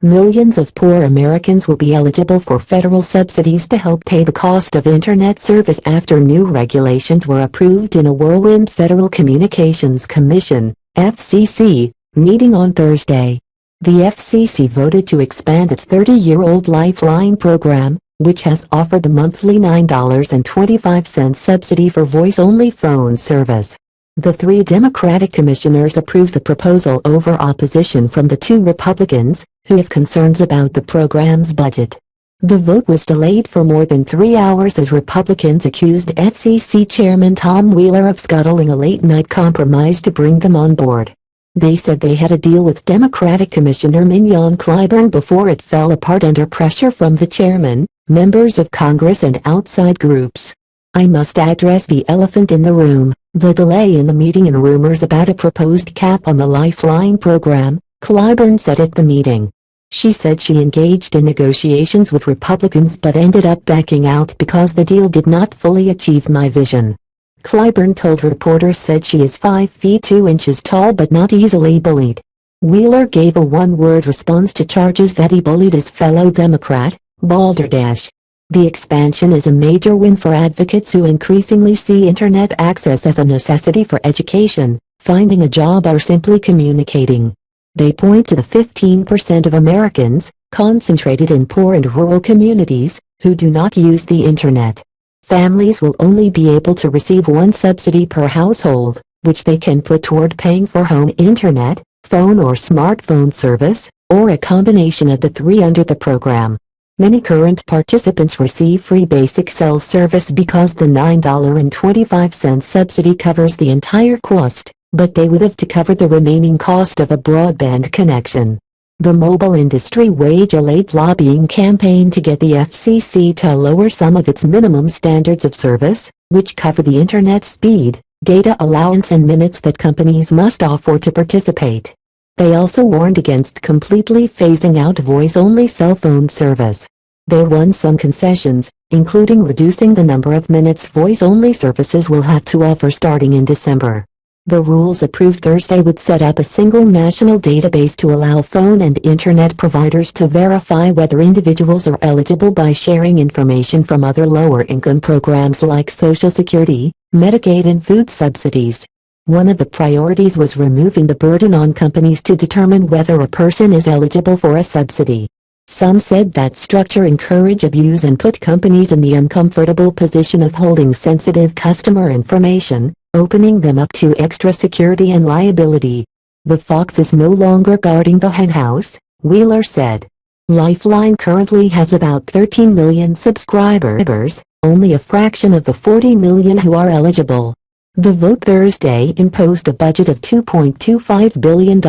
Millions of poor Americans will be eligible for federal subsidies to help pay the cost of Internet service after new regulations were approved in a whirlwind Federal Communications Commission (FCC) meeting on Thursday. The FCC voted to expand its 30-year-old Lifeline program, which has offered a monthly $9.25 subsidy for voice-only phone service. The three Democratic commissioners approved the proposal over opposition from the two Republicans, who have concerns about the program's budget. The vote was delayed for more than 3 hours as Republicans accused FCC Chairman Tom Wheeler of scuttling a late-night compromise to bring them on board. They said they had a deal with Democratic Commissioner Mignon Clyburn before it fell apart under pressure from the chairman, members of Congress and outside groups. "I must address the elephant in the room, the delay in the meeting and rumors about a proposed cap on the Lifeline program," Clyburn said at the meeting. She said she engaged in negotiations with Republicans but ended up backing out because the deal did not fully achieve my vision. Clyburn told reporters said she is 5 feet 2 inches tall but not easily bullied. Wheeler gave a one-word response to charges that he bullied his fellow Democrat, Balderdash. The expansion is a major win for advocates who increasingly see Internet access as a necessity for education, finding a job or simply communicating. They point to the 15% of Americans, concentrated in poor and rural communities, who do not use the Internet. Families will only be able to receive one subsidy per household, which they can put toward paying for home Internet, phone or smartphone service, or a combination of the three under the program. Many current participants receive free basic cell service because the $9.25 subsidy covers the entire cost, but they would have to cover the remaining cost of a broadband connection. The mobile industry waged a late lobbying campaign to get the FCC to lower some of its minimum standards of service, which cover the Internet speed, data allowance and minutes that companies must offer to participate. They also warned against completely phasing out voice-only cell phone service. They won some concessions, including reducing the number of minutes voice-only services will have to offer starting in December. The rules approved Thursday would set up a single national database to allow phone and Internet providers to verify whether individuals are eligible by sharing information from other lower-income programs like Social Security, Medicaid and food subsidies. One of the priorities was removing the burden on companies to determine whether a person is eligible for a subsidy. Some said that structure encouraged abuse and put companies in the uncomfortable position of holding sensitive customer information, opening them up to extra security and liability. "The fox is no longer guarding the henhouse," Wheeler said. Lifeline currently has about 13 million subscribers, only a fraction of the 40 million who are eligible. The vote Thursday imposed a budget of $2.25 billion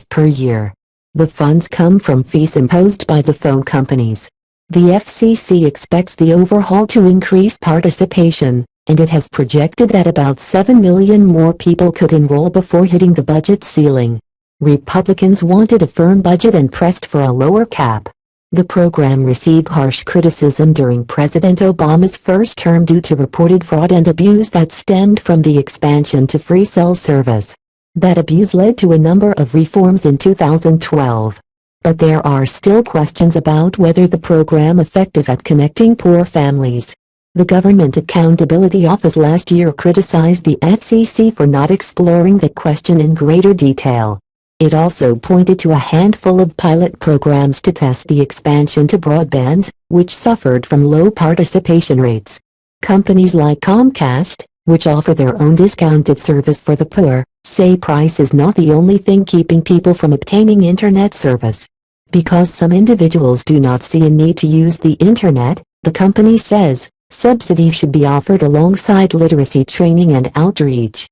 per year. The funds come from fees imposed by the phone companies. The FCC expects the overhaul to increase participation, and it has projected that about 7 million more people could enroll before hitting the budget ceiling. Republicans wanted a firm budget and pressed for a lower cap. The program received harsh criticism during President Obama's first term due to reported fraud and abuse that stemmed from the expansion to free cell service. That abuse led to a number of reforms in 2012. But there are still questions about whether the program is effective at connecting poor families. The Government Accountability Office last year criticized the FCC for not exploring the question in greater detail. It also pointed to a handful of pilot programs to test the expansion to broadband, which suffered from low participation rates. Companies like Comcast, which offer their own discounted service for the poor, say price is not the only thing keeping people from obtaining Internet service. Because some individuals do not see a need to use the Internet, the company says, subsidies should be offered alongside literacy training and outreach.